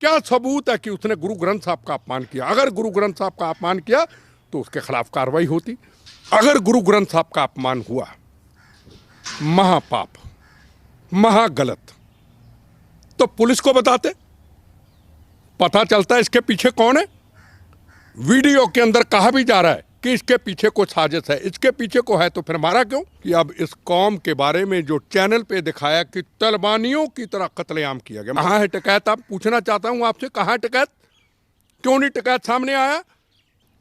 क्या सबूत है कि उसने गुरु ग्रंथ साहब का अपमान किया? अगर गुरु ग्रंथ साहब का अपमान किया तो उसके खिलाफ कार्रवाई होती। अगर गुरु ग्रंथ साहब का अपमान हुआ, महापाप, महागलत, तो पुलिस को बताते, पता चलता है इसके पीछे कौन है। वीडियो के अंदर कहा भी जा रहा है कि इसके पीछे कोई साजिश है। इसके पीछे को है तो फिर मारा क्यों? कि अब इस कौम के बारे में जो चैनल पे दिखाया कि तलबानियों की तरह कत्लेआम किया गया। कहाँ है टिकैत? आप पूछना चाहता हूं आपसे, कहाँ है टिकैत? क्यों नहीं टिकैत सामने आया?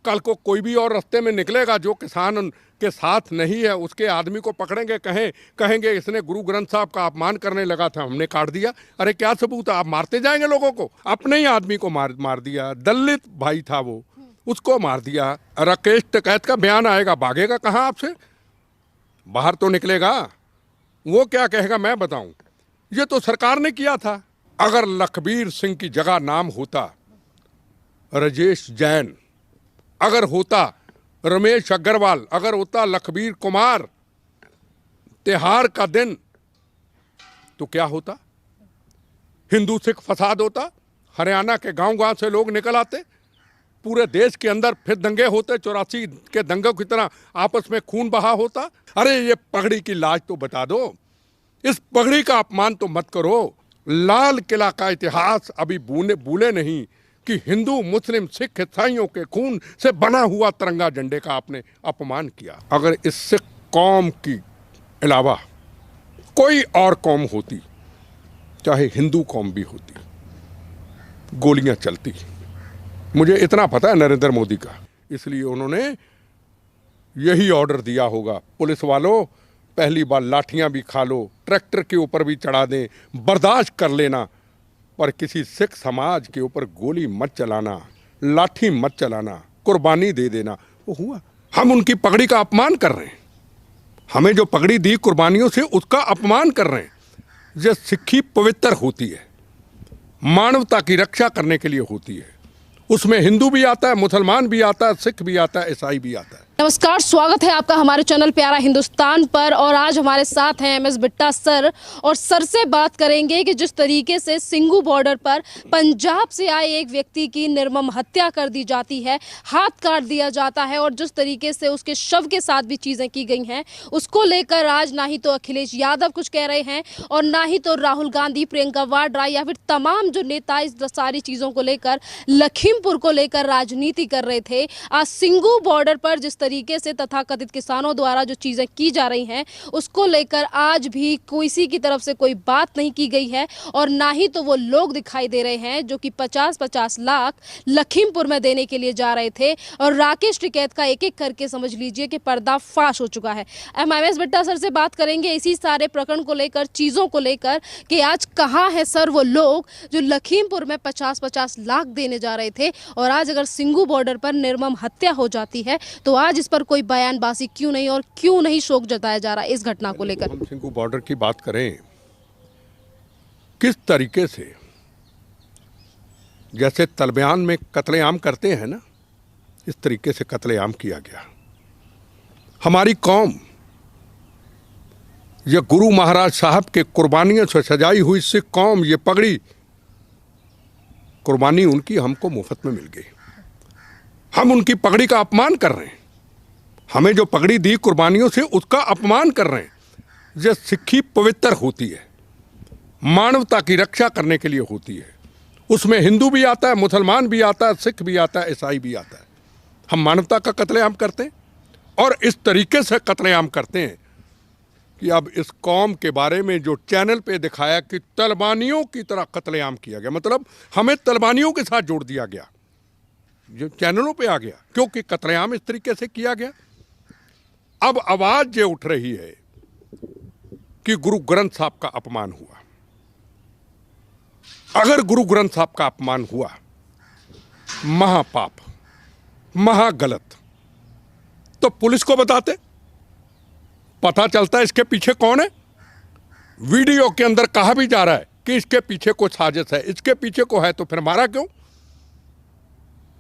कल को कोई भी और रास्ते में निकलेगा जो किसान के साथ नहीं है, उसके आदमी को पकड़ेंगे, कहेंगे इसने गुरु ग्रंथ साहब का अपमान करने लगा था, हमने काट दिया। अरे क्या सबूत है? आप मारते जाएंगे लोगों को। अपने ही आदमी को मार दिया। दलित भाई था वो, उसको मार दिया। राकेश टिकैत का बयान आएगा, भागेगा कहाँ आपसे? बाहर तो निकलेगा। वो क्या कहेगा मैं बताऊं? ये तो सरकार ने किया था। अगर लखबीर सिंह की जगह नाम होता राजेश जैन, अगर होता रमेश अग्रवाल, अगर होता लखबीर कुमार, त्योहार का दिन, तो क्या होता? हिंदू सिख फसाद होता। हरियाणा के गांव से लोग निकल आते, पूरे देश के अंदर फिर दंगे होते, 84 के दंगों की तरह आपस में खून बहा होता। अरे ये पगड़ी की लाज तो बता दो। इस पगड़ी का अपमान तो मत करो। लाल किला का इतिहास अभी भूले नहीं कि हिंदू मुस्लिम सिख ईसाइयों के खून से बना हुआ तिरंगा झंडे का आपने अपमान किया। अगर इस सिख कौम की अलावा कोई और कौम होती, चाहे हिंदू कौम भी होती, गोलियां चलती। मुझे इतना पता है नरेंद्र मोदी का, इसलिए उन्होंने यही ऑर्डर दिया होगा, पुलिस वालों पहली बार लाठियां भी खा लो, ट्रैक्टर के ऊपर भी चढ़ा दें, बर्दाश्त कर लेना, पर किसी सिख समाज के ऊपर गोली मत चलाना, लाठी मत चलाना, कुर्बानी दे देना। वो हुआ। हम उनकी पगड़ी का अपमान कर रहे हैं। हमें जो पगड़ी दी कुर्बानियों से, उसका अपमान कर रहे हैं। जो सिक्खी पवित्र होती है, मानवता की रक्षा करने के लिए होती है, उसमें हिंदू भी आता है, मुसलमान भी आता है, सिख भी आता है, ईसाई भी आता है। नमस्कार, स्वागत है आपका हमारे चैनल प्यारा हिंदुस्तान पर। और आज हमारे साथ हैं एमएस बिट्टा सर, और सर से बात करेंगे कि जिस तरीके से सिंगू बॉर्डर पर पंजाब से आए एक व्यक्ति की निर्मम हत्या कर दी जाती है, हाथ काट दिया जाता है, और जिस तरीके से उसके शव के साथ भी चीजें की गई हैं, उसको लेकर आज ना ही तो अखिलेश यादव कुछ कह रहे हैं और ना ही तो राहुल गांधी, प्रियंका वाड्रा या फिर तमाम जो नेता इस सारी चीजों को लेकर, लखीमपुर को लेकर राजनीति कर रहे थे। आज सिंगू बॉर्डर पर जिस तरीके से तथाकथित किसानों द्वारा जो चीजें की जा रही हैं, उसको लेकर आज भी किसी की तरफ से कोई बात नहीं की गई है, और ना ही तो वो लोग दिखाई दे रहे हैं जो कि 50-50 लाख लखीमपुर में देने के लिए जा रहे थे। और राकेश टिकैत का एक एक करके समझ लीजिए कि पर्दाफाश हो चुका है। एमएस बिट्टा सर से बात करेंगे इसी सारे प्रकरण को लेकर, चीजों को लेकर, कि आज कहां है सर वो लोग जो लखीमपुर में 50-50 लाख देने जा रहे थे, और आज अगर सिंगू बॉर्डर पर निर्मम हत्या हो जाती है तो आज इस पर कोई बयानबाजी क्यों नहीं, और क्यों नहीं शोक जताया जा रहा है इस घटना को लेकर? हम सिंगू बॉर्डर की बात करें, किस तरीके से जैसे तलबयान में कत्लेआम करते हैं ना, इस तरीके से कत्लेआम किया गया। हमारी कौम, ये गुरु महाराज साहब के कुर्बानियों से सजाई हुई सिख कौम, ये पगड़ी, कुर्बानी उनकी हमको मुफ्त में मिल गई। हम उनकी पगड़ी का अपमान कर रहे हैं। हमें जो पगड़ी दी कुर्बानियों से, उसका अपमान कर रहे हैं। जो सिक्खी पवित्र होती है, मानवता की रक्षा करने के लिए होती है, उसमें हिंदू भी आता है, मुसलमान भी आता है, सिख भी आता है, ईसाई भी आता है। हम मानवता का कत्लेआम करते हैं, और इस तरीके से कत्लेआम करते हैं कि अब इस कौम के बारे में जो चैनल पे दिखाया कि तलबानियों की तरह कत्लेआम किया गया, मतलब हमें तलबानियों के साथ जोड़ दिया गया, जो चैनलों पे आ गया, क्योंकि कत्लेआम इस तरीके से किया गया। अब आवाज ये उठ रही है कि गुरु ग्रंथ साहब का अपमान हुआ। अगर गुरु ग्रंथ साहब का अपमान हुआ, महापाप, महागलत, तो पुलिस को बताते, पता चलता है इसके पीछे कौन है। वीडियो के अंदर कहा भी जा रहा है कि इसके पीछे कोई साजिश है, इसके पीछे को है तो फिर मारा क्यों?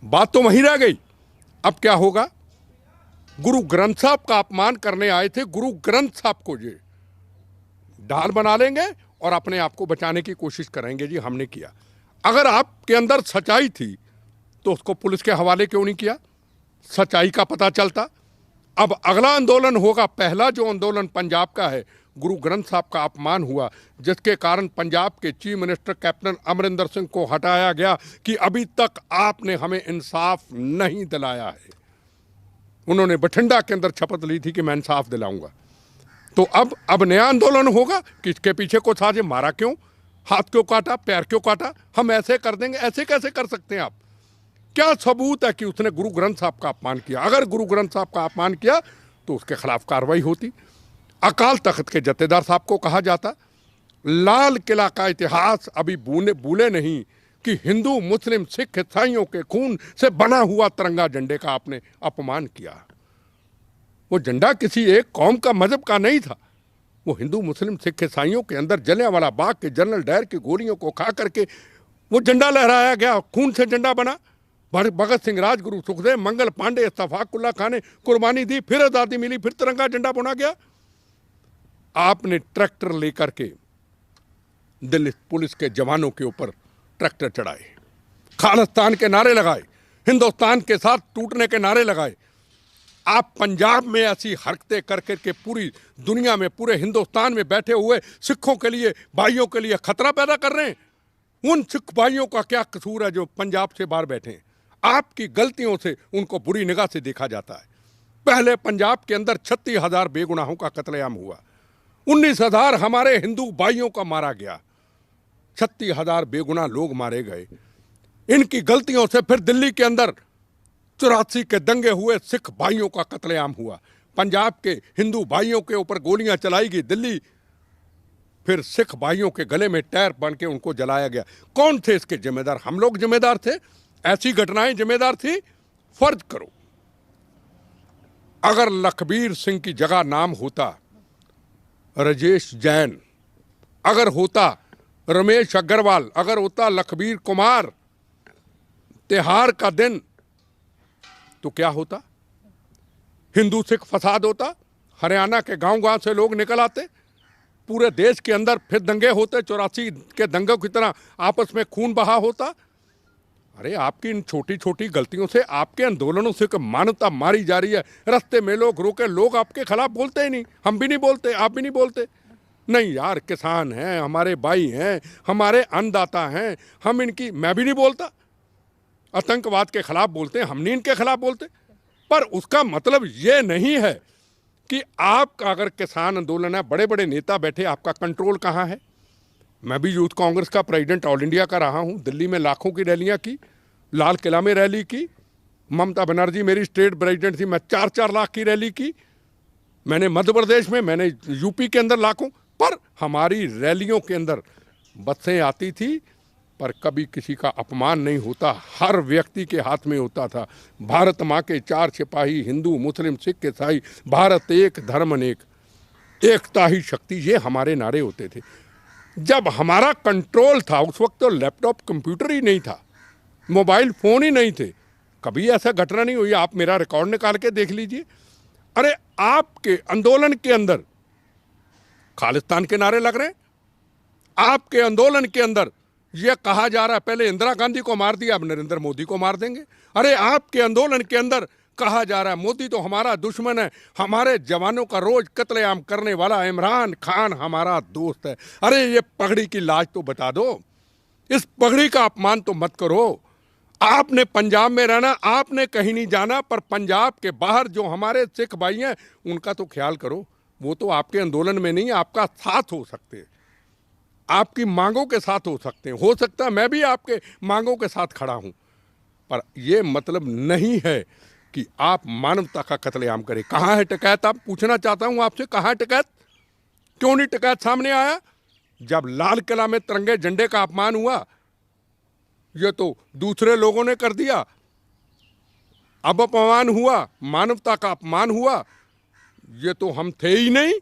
बात तो वहीं रह गई। अब क्या होगा? गुरु ग्रंथ साहब का अपमान करने आए थे, गुरु ग्रंथ साहब को ये ढाल बना लेंगे और अपने आप को बचाने की कोशिश करेंगे, जी हमने किया। अगर आपके अंदर सच्चाई थी तो उसको पुलिस के हवाले क्यों नहीं किया? सच्चाई का पता चलता। अब अगला आंदोलन होगा, पहला जो आंदोलन पंजाब का है, गुरु ग्रंथ साहब का अपमान हुआ, जिसके कारण पंजाब के chief minister captain Amarinder Singh को हटाया गया कि अभी तक आपने हमें इंसाफ नहीं दिलाया है। उन्होंने बठिंडा के अंदर शपथ ली थी कि मैं इंसाफ दिलाऊंगा। तो अब नया आंदोलन होगा कि इसके पीछे को साजे, मारा क्यों, हाथ क्यों काटा, पैर क्यों काटा, हम ऐसे कर देंगे। ऐसे कैसे कर सकते हैं आप? क्या सबूत है कि उसने गुरु ग्रंथ साहब का अपमान किया? अगर गुरु ग्रंथ साहब का अपमान किया तो उसके खिलाफ कार्रवाई होती। अकाल तख्त के जत्थेदार साहब को कहा जाता, लाल किला का इतिहास अभी भूले नहीं कि हिंदू मुस्लिम सिख ईसाइयों के खून से बना हुआ तिरंगा झंडे का आपने अपमान किया। वो झंडा किसी एक कौम का, मजहब का नहीं था। वो हिंदू मुस्लिम सिख ईसाइयों के अंदर जलियांवाला बाग के जनरल डायर की गोलियों को खा करके वो झंडा लहराया गया, खून से झंडा बना। भगत सिंह, राजगुरु सुखदेव, मंगल पांडे, इत्तफाकुल्ला खान ने कुर्बानी दी, फिर आजादी मिली, फिर तिरंगा झंडा बुना गया। आपने ट्रैक्टर लेकर के दिल्ली पुलिस के जवानों के ऊपर ट्रैक्टर चढ़ाए, खालिस्तान के नारे लगाए, हिंदुस्तान के साथ टूटने के नारे लगाए। आप पंजाब में ऐसी हरकतें कर करके पूरी दुनिया में, पूरे हिंदुस्तान में बैठे हुए सिखों के लिए, भाइयों के लिए खतरा पैदा कर रहे हैं। उन सिख भाइयों का क्या कसूर है जो पंजाब से बाहर बैठे हैं? आपकी गलतियों से उनको बुरी निगाह से देखा जाता है। पहले पंजाब के अंदर 36,000 बेगुनाहों का कत्लेआम हुआ, 19,000 हमारे हिंदू भाइयों का मारा गया, 36,000 बेगुनाह लोग मारे गए। इनकी गलतियों से फिर दिल्ली के अंदर 84 के दंगे हुए, सिख भाइयों का कत्लेआम हुआ, पंजाब के हिंदू भाइयों के ऊपर गोलियां चलाई गई दिल्ली, फिर सिख भाइयों के गले में टायर बन के उनको जलाया गया। कौन थे इसके जिम्मेदार? हम लोग जिम्मेदार थे? ऐसी घटनाएं जिम्मेदार थी? फर्ज करो, अगर लखबीर सिंह की जगह नाम होता राजेश जैन, अगर होता रमेश अग्रवाल, अगर होता लखबीर कुमार, त्योहार का दिन तो क्या होता? हिंदू सिख फसाद होता, हरियाणा के गांव गांव से लोग निकल आते, पूरे देश के अंदर फिर दंगे होते, 84 के दंगों की तरह आपस में खून बहा होता। अरे आपकी इन छोटी छोटी गलतियों से, आपके आंदोलनों से मानवता मारी जा रही है। रास्ते में लोग रोके, लोग आपके खिलाफ बोलते ही नहीं, हम भी नहीं बोलते, आप भी नहीं बोलते। नहीं यार, किसान हैं, हमारे भाई हैं, हमारे अन्नदाता हैं, हम इनकी, मैं भी नहीं बोलता। आतंकवाद के खिलाफ बोलते हैं, हम नहीं इनके खिलाफ बोलते। पर उसका मतलब ये नहीं है कि आपका अगर किसान आंदोलन है, बड़े बड़े नेता बैठे, आपका कंट्रोल कहाँ है? मैं भी यूथ कांग्रेस का प्रेसिडेंट ऑल इंडिया का रहा हूँ। दिल्ली में लाखों की रैलियाँ की, लाल किला में रैली की, ममता बनर्जी मेरी स्टेट प्रेसिडेंट थी, मैं 4-4 लाख की रैली की। मैंने मध्य प्रदेश में, मैंने यूपी के अंदर लाखों। पर हमारी रैलियों के अंदर बसें आती थी, पर कभी किसी का अपमान नहीं होता, हर व्यक्ति के हाथ में होता था भारत माँ के 4 सिपाही, हिंदू मुस्लिम सिख ईसाई, भारत एक धर्म अनेक, एकता ही शक्ति, ये हमारे नारे होते थे। जब हमारा कंट्रोल था, उस वक्त तो लैपटॉप कंप्यूटर ही नहीं था, मोबाइल फ़ोन ही नहीं थे, कभी ऐसा घटना नहीं हुई। आप मेरा रिकॉर्ड निकाल के देख लीजिए। अरे आपके आंदोलन के अंदर खालिस्तान के नारे लग रहे हैं, आपके आंदोलन के अंदर यह कहा जा रहा है पहले इंदिरा गांधी को मार दिया, अब नरेंद्र मोदी को मार देंगे। अरे आपके आंदोलन के अंदर कहा जा रहा है मोदी तो हमारा दुश्मन है, हमारे जवानों का रोज कत्लेआम करने वाला इमरान खान हमारा दोस्त है। अरे ये पगड़ी की लाज तो बता दो, इस पगड़ी का अपमान तो मत करो। आपने पंजाब में रहना, आपने कहीं नहीं जाना, पर पंजाब के बाहर जो हमारे सिख भाई हैं उनका तो ख्याल करो। वो तो आपके आंदोलन में नहीं, आपका साथ हो सकते, आपकी मांगों के साथ हो सकते हैं। हो सकता है मैं भी आपके मांगों के साथ खड़ा हूं, पर यह मतलब नहीं है कि आप मानवता का कत्लेआम करें। कहाँ है टिकैत? आप पूछना चाहता हूं आपसे, कहाँ है टिकैत? क्यों नहीं टिकैत सामने आया? जब लाल किला में तिरंगे झंडे का अपमान हुआ, ये तो दूसरे लोगों ने कर दिया। अब अपमान हुआ, मानवता का अपमान हुआ, ये तो हम थे ही नहीं,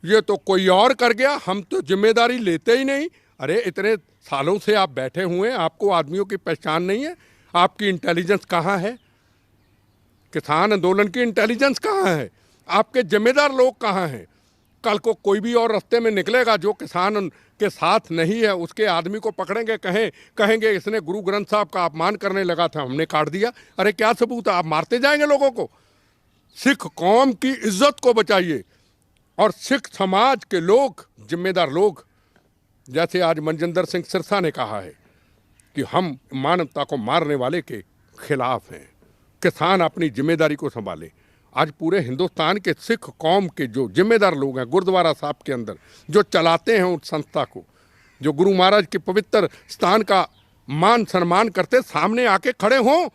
ये तो कोई और कर गया, हम तो जिम्मेदारी लेते ही नहीं। अरे इतने सालों से आप बैठे हुए हैं, आपको आदमियों की पहचान नहीं है? आपकी इंटेलिजेंस कहाँ है? किसान आंदोलन की इंटेलिजेंस कहाँ है? आपके जिम्मेदार लोग कहाँ हैं? कल को कोई भी और रास्ते में निकलेगा जो किसान के साथ नहीं है, उसके आदमी को पकड़ेंगे, कहेंगे इसने गुरु ग्रंथ साहब का अपमान करने लगा था, हमने काट दिया। अरे क्या सबूत है? आप मारते जाएंगे लोगों को। सिख कौम की इज्जत को बचाइए। और सिख समाज के लोग, जिम्मेदार लोग, जैसे आज मनजिंदर सिंह सिरसा ने कहा है कि हम मानवता को मारने वाले के खिलाफ हैं, किसान अपनी जिम्मेदारी को संभाले। आज पूरे हिंदुस्तान के सिख कौम के जो जिम्मेदार लोग हैं, गुरुद्वारा साहब के अंदर जो चलाते हैं उस संस्था को, जो गुरु महाराज के पवित्र स्थान का मान सम्मान करते, सामने आके खड़े हों,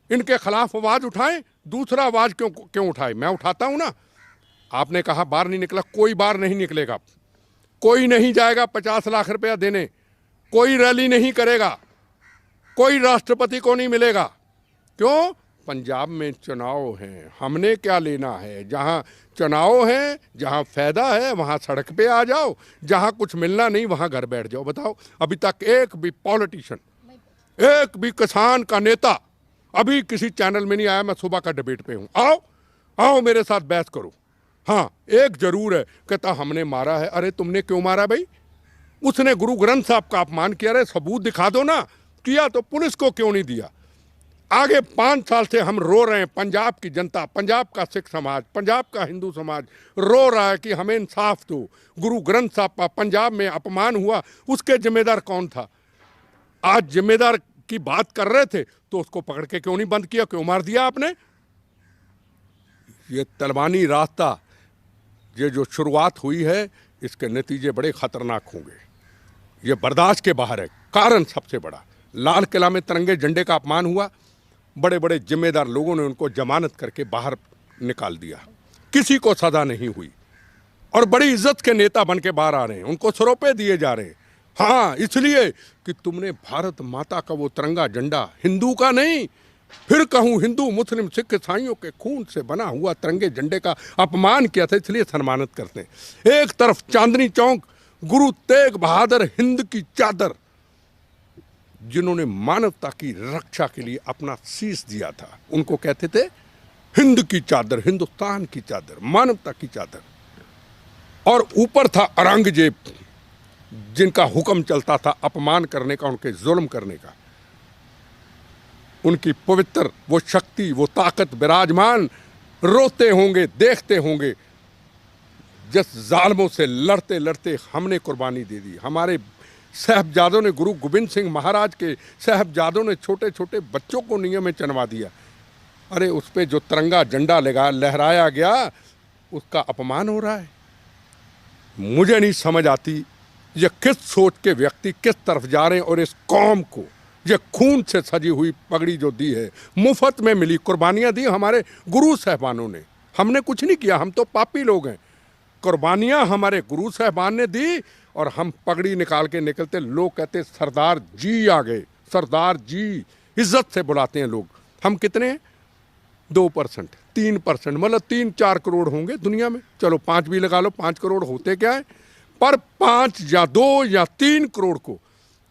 इनके खिलाफ आवाज उठाएं। दूसरा आवाज क्यों उठाए? मैं उठाता हूं ना। आपने कहा बाहर नहीं निकला, कोई बाहर नहीं निकलेगा, कोई नहीं जाएगा 50 लाख रुपया देने, कोई रैली नहीं करेगा, कोई राष्ट्रपति को नहीं मिलेगा। क्यों? पंजाब में चुनाव हैं, हमने क्या लेना है? जहां चुनाव है, जहां फायदा है, वहां सड़क पे आ जाओ, जहां कुछ मिलना नहीं वहां घर बैठ जाओ। बताओ, अभी तक एक भी पॉलिटिशियन, एक भी किसान का नेता अभी किसी चैनल में नहीं आया मैं सुबह का डिबेट पे हूं, आओ मेरे साथ बहस करो। हाँ, एक जरूर है, कहता हमने मारा है। अरे तुमने क्यों मारा भाई? उसने गुरु ग्रंथ साहब का अपमान किया, अरे सबूत दिखा दो ना। किया तो पुलिस को क्यों नहीं दिया? आगे 5 साल से हम रो रहे हैं, पंजाब की जनता, पंजाब का सिख समाज, पंजाब का हिंदू समाज रो रहा है कि हमें इंसाफ दो। गुरु ग्रंथ साहब का पंजाब में अपमान हुआ, उसके जिम्मेदार कौन था? आज जिम्मेदार की बात कर रहे थे तो उसको पकड़ के क्यों नहीं बंद किया? क्यों मार दिया आपने? ये तलवानी रास्ता, ये जो शुरुआत हुई है, इसके नतीजे बड़े खतरनाक होंगे। ये बर्दाश्त के बाहर है। कारण सबसे बड़ा, लाल किला में तिरंगे झंडे का अपमान हुआ, बड़े बड़े जिम्मेदार लोगों ने उनको जमानत करके बाहर निकाल दिया, किसी को सजा नहीं हुई, और बड़ी इज्जत के नेता बन के बाहर आ रहे हैं, उनको सरोपे दिए जा रहे हैं। हाँ, इसलिए कि तुमने भारत माता का वो तिरंगा झंडा, हिंदू का नहीं, फिर कहूं हिंदू मुस्लिम सिख ईसाइयों के खून से बना हुआ तिरंगे झंडे का अपमान किया था, इसलिए सम्मानित करते हैं। एक तरफ चांदनी चौक, गुरु तेग बहादुर हिंद की चादर, जिन्होंने मानवता की रक्षा के लिए अपना शीश दिया था, उनको कहते थे हिंद की चादर, हिंदुस्तान की चादर, मानवता की चादर। और ऊपर था औरंगजेब, जिनका हुक्म चलता था अपमान करने का, उनके जुल्म करने का। उनकी पवित्र वो शक्ति, वो ताकत विराजमान, रोते होंगे, देखते होंगे, जिस जालिमों से लड़ते लड़ते हमने कुर्बानी दे दी। हमारे साहबजादों ने, गुरु गोविंद सिंह महाराज के साहबजादों ने छोटे छोटे बच्चों को नियम में चनवा दिया। अरे उस पर जो तिरंगा झंडा लहराया गया, उसका अपमान हो रहा है। मुझे नहीं समझ आती ये किस सोच के व्यक्ति किस तरफ जा रहे हैं। और इस कौम को ये खून से सजी हुई पगड़ी जो दी है, मुफ्त में मिली, कुर्बानियाँ दी हमारे गुरु साहबानों ने, हमने कुछ नहीं किया, हम तो पापी लोग हैं। कुर्बानियाँ हमारे गुरु साहबान ने दी, और हम पगड़ी निकाल के निकलते, लोग कहते सरदार जी आ गए, सरदार जी, इज्जत से बुलाते हैं लोग। हम कितने हैं? 2%, 3%, मतलब 3-4 करोड़ होंगे दुनिया में। चलो 5 भी लगा लो, 5 करोड़ होते क्या है? पर 5 या 2 या 3 करोड़ को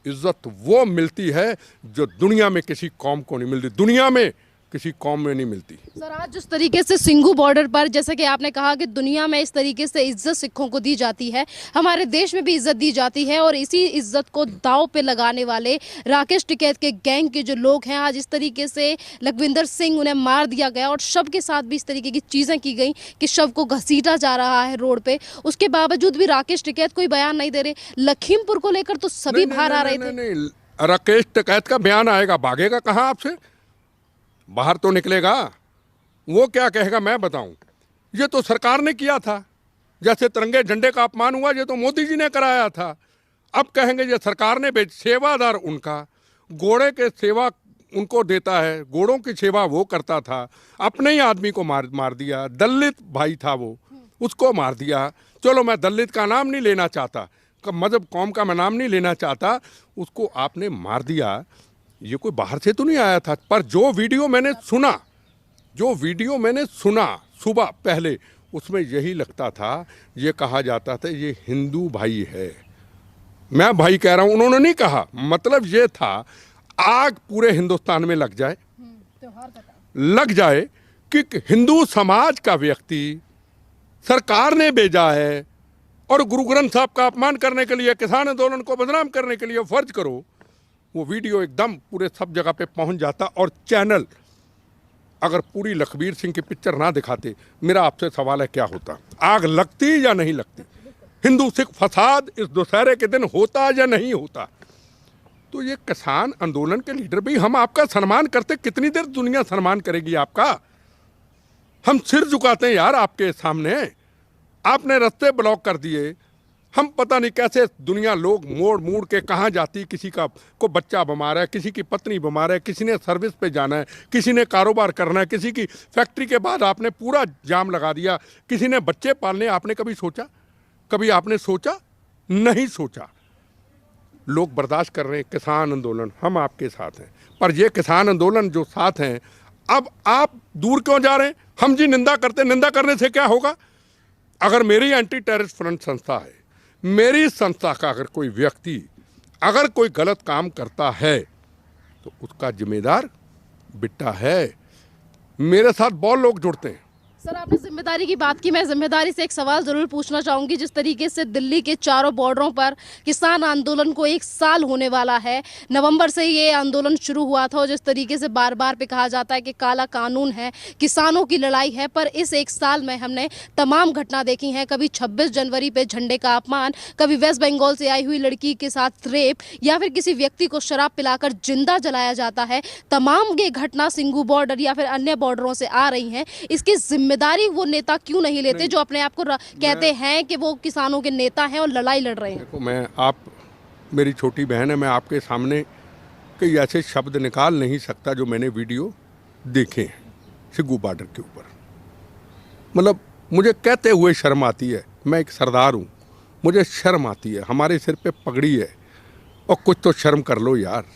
इज्जत वो मिलती है जो दुनिया में किसी कौम को नहीं मिलती, दुनिया में किसी कौम में नहीं मिलती। सर, आज जिस तरीके से सिंघू बॉर्डर पर, जैसे कि आपने कहा कि दुनिया में इस तरीके से इज्जत सिखों को दी जाती है, हमारे देश में भी इज्जत दी जाती है, और इसी इज्जत को दांव पे लगाने वाले राकेश टिकैत के गैंग के जो लोग हैं, आज इस तरीके से लखविंदर सिंह, उन्हें मार दिया गया, और शव के साथ भी इस तरीके की चीज़ें की गई कि शव को घसीटा जा रहा है रोड पे। उसके बावजूद भी राकेश टिकैत कोई बयान नहीं दे रहे। लखीमपुर को लेकर तो सभी बाहर आ रहे थे। राकेश टिकैत का बयान आएगा, भागेगा कहाँ आपसे? बाहर तो निकलेगा। वो क्या कहेगा मैं बताऊं? ये तो सरकार ने किया था, जैसे तिरंगे झंडे का अपमान हुआ, ये तो मोदी जी ने कराया था। अब कहेंगे ये सरकार ने सेवादार उनका, घोड़े के सेवा उनको देता है, घोड़ों की सेवा वो करता था, अपने ही आदमी को मार दिया। दलित भाई था वो, उसको मार दिया। चलो मैं दलित का नाम नहीं लेना चाहता, मजहब कौम का मैं नाम नहीं लेना चाहता, उसको आपने मार दिया। ये कोई बाहर से तो नहीं आया था। पर जो वीडियो मैंने सुना सुबह पहले, उसमें यही लगता था, ये कहा जाता था ये हिंदू भाई है। मैं भाई कह रहा हूं, उन्होंने नहीं कहा। मतलब ये था आग पूरे हिंदुस्तान में लग जाए कि हिंदू समाज का व्यक्ति सरकार ने भेजा है, और गुरु ग्रंथ साहब का अपमान करने के लिए, किसान आंदोलन को बदनाम करने के लिए फर्ज करो, वो वीडियो एकदम पूरे सब जगह पे पहुंच जाता। और चैनल अगर पूरी लखबीर सिंह की पिक्चर ना दिखाते, मेरा आपसे सवाल है क्या होता? आग लगती या नहीं लगती? हिंदू सिख फसाद इस दशहरे के दिन होता या नहीं होता? तो ये किसान आंदोलन के लीडर भी, हम आपका सम्मान करते, कितनी देर दुनिया सम्मान करेगी आपका? हम सिर झुकाते हैं यार आपके सामने। आपने रास्ते ब्लॉक कर दिए, हम पता नहीं कैसे दुनिया लोग मोड़ मोड़ के कहाँ जाती, किसी का को बच्चा बीमार है, किसी की पत्नी बीमार है, किसी ने सर्विस पे जाना है, किसी ने कारोबार करना है, किसी की फैक्ट्री के बाद आपने पूरा जाम लगा दिया, किसी ने बच्चे पालने। आपने कभी सोचा? कभी आपने सोचा? नहीं सोचा। लोग बर्दाश्त कर रहे हैं किसान आंदोलन, हम आपके साथ हैं। पर ये किसान आंदोलन जो साथ हैं, अब आप दूर क्यों जा रहे हैं? हम जी निंदा करते, निंदा करने से क्या होगा? अगर मेरी एंटी टेररिस्ट फ्रंट संस्था है, मेरी संस्था का अगर कोई व्यक्ति अगर कोई गलत काम करता है तो उसका जिम्मेदार बिट्टा है। मेरे साथ बहुत लोग जुड़ते हैं। सर, आपने जिम्मेदारी की बात की, मैं जिम्मेदारी से एक सवाल जरूर पूछना चाहूंगी। जिस तरीके से दिल्ली के चारों बॉर्डरों पर किसान आंदोलन को 1 साल होने वाला है, नवंबर से ये आंदोलन शुरू हुआ था, और जिस तरीके से बार बार पे कहा जाता है कि काला कानून है, किसानों की लड़ाई है, पर इस 1 साल में हमने तमाम घटना देखी हैं। कभी 26 जनवरी पे झंडे का अपमान, कभी वेस्ट बंगाल से आई हुई लड़की के साथ रेप, या फिर किसी व्यक्ति को शराब पिलाकर जिंदा जलाया जाता है। तमाम ये घटना सिंगू बॉर्डर या फिर अन्य बॉर्डरों से आ रही हैं। इसकी जिम्मेदारी वो नेता क्यों नहीं लेते जो अपने आप को कहते हैं कि वो किसानों के नेता हैं और लड़ाई लड़ रहे हैं? देखो, आप मेरी छोटी बहन है, मैं आपके सामने कई ऐसे शब्द निकाल नहीं सकता जो मैंने वीडियो देखे हैं सिंगू बॉर्डर के ऊपर। मतलब मुझे कहते हुए शर्म आती है। मैं एक सरदार हूँ, मुझे शर्म आती है। हमारे सिर पे पगड़ी है, और कुछ तो शर्म कर लो यार।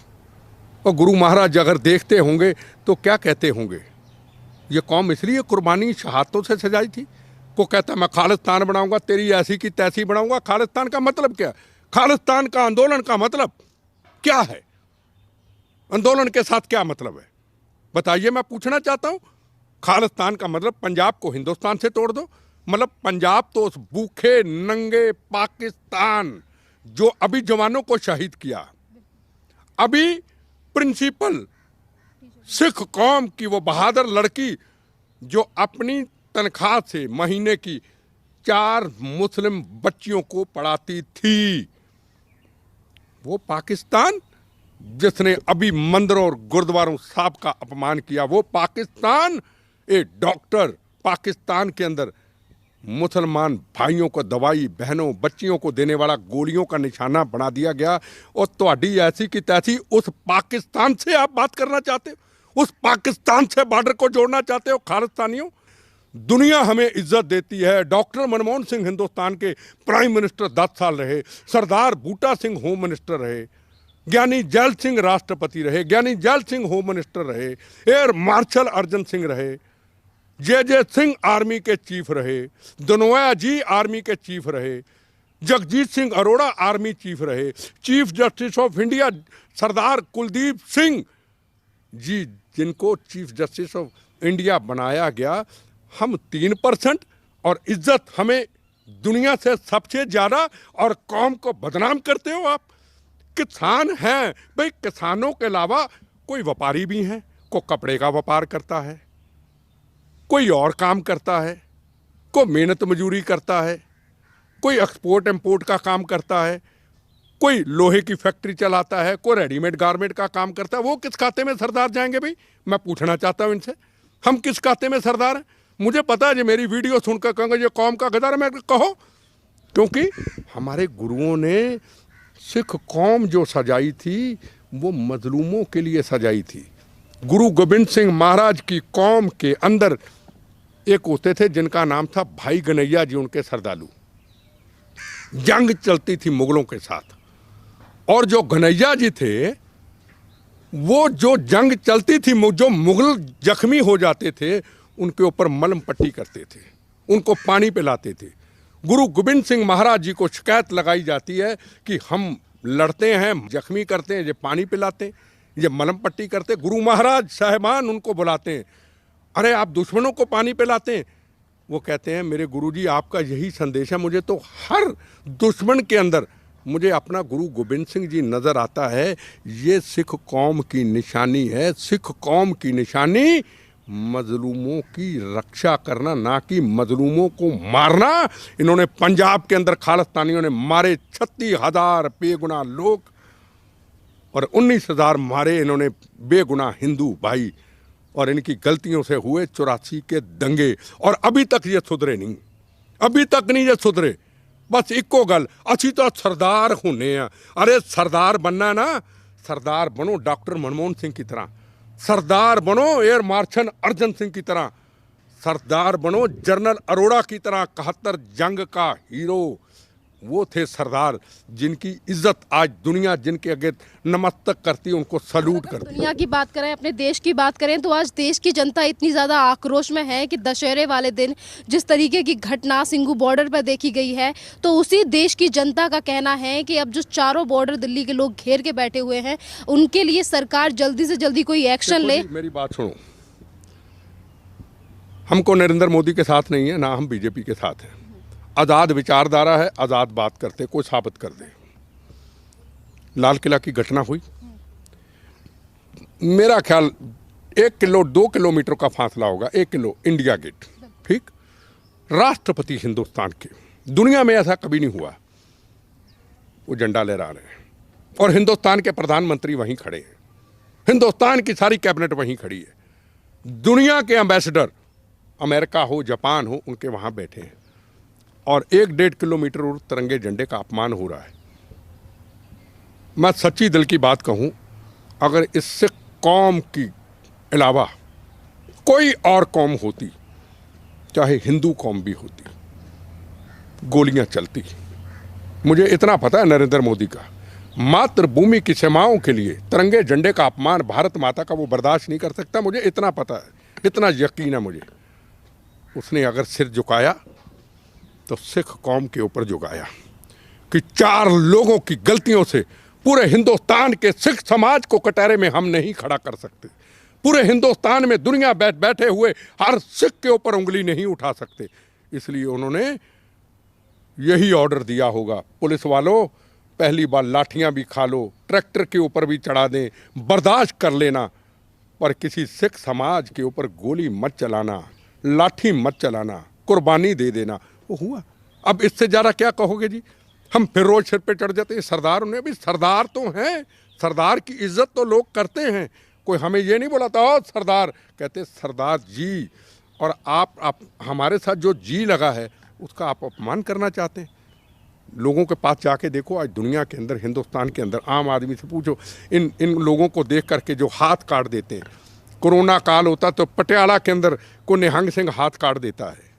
और गुरु महाराज अगर देखते होंगे तो क्या कहते होंगे? ये कौम इसलिए कुर्बानी शहादतों से सजाई थी। को कहता मैं खालिस्तान बनाऊंगा, तेरी ऐसी की तैसी बनाऊंगा। खालिस्तान का मतलब क्या? खालिस्तान का आंदोलन का मतलब क्या है? आंदोलन के साथ क्या मतलब है बताइए? मैं पूछना चाहता हूं। खालिस्तान का मतलब पंजाब को हिंदुस्तान से तोड़ दो। मतलब पंजाब तो उस भूखे नंगे पाकिस्तान जो अभी जवानों को शहीद किया, अभी प्रिंसिपल सिख कौम की वो बहादुर लड़की जो अपनी तनख्वाह से महीने की 4 मुस्लिम बच्चियों को पढ़ाती थी, वो पाकिस्तान जिसने अभी मंदिरों और गुरुद्वारों साहब का अपमान किया, वो पाकिस्तान एक डॉक्टर पाकिस्तान के अंदर मुसलमान भाइयों को दवाई, बहनों बच्चियों को देने वाला गोलियों का निशाना बना दिया गया। और तो ऐसी की तैसी उस पाकिस्तान से आप बात करना चाहते हो? उस पाकिस्तान से बॉर्डर को जोड़ना चाहते हो? खालिस्तानियों, दुनिया हमें इज्जत देती है। डॉक्टर मनमोहन सिंह हिंदुस्तान के प्राइम मिनिस्टर 10 साल रहे, सरदार बूटा सिंह होम मिनिस्टर रहे, ज्ञानी जैल सिंह राष्ट्रपति रहे, ज्ञानी जैल सिंह होम मिनिस्टर रहे, एयर मार्शल अर्जन सिंह रहे, जे सिंह आर्मी के चीफ रहे, धनोआ जी आर्मी के चीफ रहे, जगजीत सिंह अरोड़ा आर्मी चीफ रहे, चीफ जस्टिस ऑफ इंडिया सरदार कुलदीप सिंह जी जिनको चीफ जस्टिस ऑफ इंडिया बनाया गया। हम 3% और इज्जत हमें दुनिया से सबसे ज्यादा, और कौम को बदनाम करते हो आप। किसान हैं भाई, किसानों के अलावा कोई व्यापारी भी हैं। कोई कपड़े का व्यापार करता है, कोई और काम करता है, कोई मेहनत मजूरी करता है, कोई एक्सपोर्ट इंपोर्ट का काम करता है, कोई लोहे की फैक्ट्री चलाता है, कोई रेडीमेड गारमेंट का काम करता है। वो किस खाते में सरदार जाएंगे भाई? मैं पूछना चाहता हूं इनसे, हम किस खाते में सरदार हैं? मुझे पता है जो मेरी वीडियो सुनकर कहेंगे ये कौम का गदर है। मैं कहो, क्योंकि हमारे गुरुओं ने सिख कौम जो सजाई थी वो मजलूमों के लिए सजाई थी। गुरु गोविंद सिंह महाराज की कौम के अंदर एक होते थे जिनका नाम था भाई गनैया जी, उनके सरदालू। जंग चलती थी मुगलों के साथ, और जो गनैया जी थे वो जो जंग चलती थी, जो मुगल जख्मी हो जाते थे उनके ऊपर मलम पट्टी करते थे, उनको पानी पिलाते थे। गुरु गोविंद सिंह महाराज जी को शिकायत लगाई जाती है कि हम लड़ते हैं, जख्मी करते हैं, ये पानी पिलाते हैं, ये मलम पट्टी करते। गुरु महाराज साहिबान उनको बुलाते हैं, अरे आप दुश्मनों को पानी पिलाते हैं, वो कहते हैं मेरे गुरुजी आपका यही संदेश है। मुझे तो हर दुश्मन के अंदर मुझे अपना गुरु गोबिंद सिंह जी नज़र आता है। ये सिख कौम की निशानी है, सिख कौम की निशानी मजलूमों की रक्षा करना, ना कि मजलूमों को मारना। इन्होंने पंजाब के अंदर खालिस्तानियों ने मारे 36,000 बेगुनाह लोग और 19,000 मारे इन्होंने बेगुनाह हिंदू भाई, और इनकी गलतियों से हुए 84 के दंगे, और अभी तक ये सुधरे नहीं, अभी तक नहीं ये सुधरे। बस इक्को गल, असी तो सरदार होने हैं। अरे सरदार बनना ना, सरदार बनो डॉक्टर मनमोहन सिंह की तरह, सरदार बनो एयर मार्शल अर्जन सिंह की तरह, सरदार बनो जनरल अरोड़ा की तरह। 71 जंग का हीरो वो थे सरदार, जिनकी इज्जत आज दुनिया जिनके आगे नमस्तक करती है, उनको सल्यूट करती है। दुनिया की बात करें, अपने देश की बात करें, तो आज देश की जनता इतनी ज़्यादा आक्रोश में है कि दशहरे वाले दिन जिस तरीके की घटना सिंघू बॉर्डर पर देखी गई है, तो उसी देश की जनता का कहना है कि अब जो चारों बॉर्डर दिल्ली के लोग घेर के बैठे हुए हैं, उनके लिए सरकार जल्दी से जल्दी कोई एक्शन ले। मेरी बात सुनो, हमको नरेंद्र मोदी के साथ नहीं है, ना हम बीजेपी के साथ हैं। आज़ाद विचारधारा है, आज़ाद बात करते, कोई साबित कर दे। लाल किला की घटना हुई, मेरा ख्याल 2 किलोमीटर का फासला होगा, 1 किलो इंडिया गेट, ठीक। राष्ट्रपति हिंदुस्तान के, दुनिया में ऐसा कभी नहीं हुआ, वो झंडा लहरा रहे हैं और हिंदुस्तान के प्रधानमंत्री वहीं खड़े हैं, हिंदुस्तान की सारी कैबिनेट वहीं खड़ी है, दुनिया के एम्बेसडर अमेरिका हो जापान हो उनके वहाँ बैठे हैं, और 1-1.5 किलोमीटर और तिरंगे झंडे का अपमान हो रहा है। मैं सच्ची दिल की बात कहूँ, अगर इससे कौम की अलावा कोई और कौम होती, चाहे हिंदू कौम भी होती, गोलियां चलती। मुझे इतना पता है नरेंद्र मोदी का, मातृभूमि की सीमाओं के लिए तिरंगे झंडे का अपमान भारत माता का वो बर्दाश्त नहीं कर सकता। मुझे इतना पता है, इतना यकीन है मुझे। उसने अगर सिर झुकाया तो सिख कौम के ऊपर झुकाया कि 4 लोगों की गलतियों से पूरे हिंदुस्तान के सिख समाज को कटहरे में हम नहीं खड़ा कर सकते। पूरे हिंदुस्तान में दुनिया बैठे हुए हर सिख के ऊपर उंगली नहीं उठा सकते। इसलिए उन्होंने यही ऑर्डर दिया होगा, पुलिस वालों पहली बार लाठियां भी खा लो, ट्रैक्टर के ऊपर भी चढ़ा दें, बर्दाश्त कर लेना, पर किसी सिख समाज के ऊपर गोली मत चलाना, लाठी मत चलाना, कुर्बानी दे देना। वो हुआ। अब इससे ज़्यादा क्या कहोगे जी? हम फिर रोज सिर पे चढ़ जाते हैं सरदार। उन्हें भी सरदार तो हैं, सरदार की इज्जत तो लोग करते हैं। कोई हमें ये नहीं बोला था सरदार, कहते सरदार जी। और आप हमारे साथ जो जी लगा है उसका आप अपमान करना चाहते हैं। लोगों के पास जाके देखो, आज दुनिया के अंदर, हिंदुस्तान के अंदर आम आदमी से पूछो, इन लोगों को देख करके जो हाथ काट देते हैं। कोरोना काल होता तो पटियाला के अंदर को निहंग सिंह हाथ काट देता है।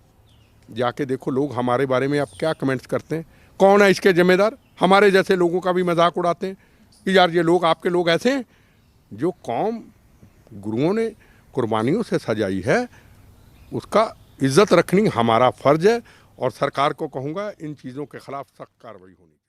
जाके देखो लोग हमारे बारे में आप क्या कमेंट्स करते हैं, कौन है इसके जिम्मेदार? हमारे जैसे लोगों का भी मजाक उड़ाते हैं कि यार ये लोग, आपके लोग ऐसे हैं। जो कौम गुरुओं ने कुर्बानियों से सजाई है उसका इज्जत रखनी हमारा फर्ज है। और सरकार को कहूँगा इन चीज़ों के खिलाफ सख्त कार्रवाई होनी चाहिए।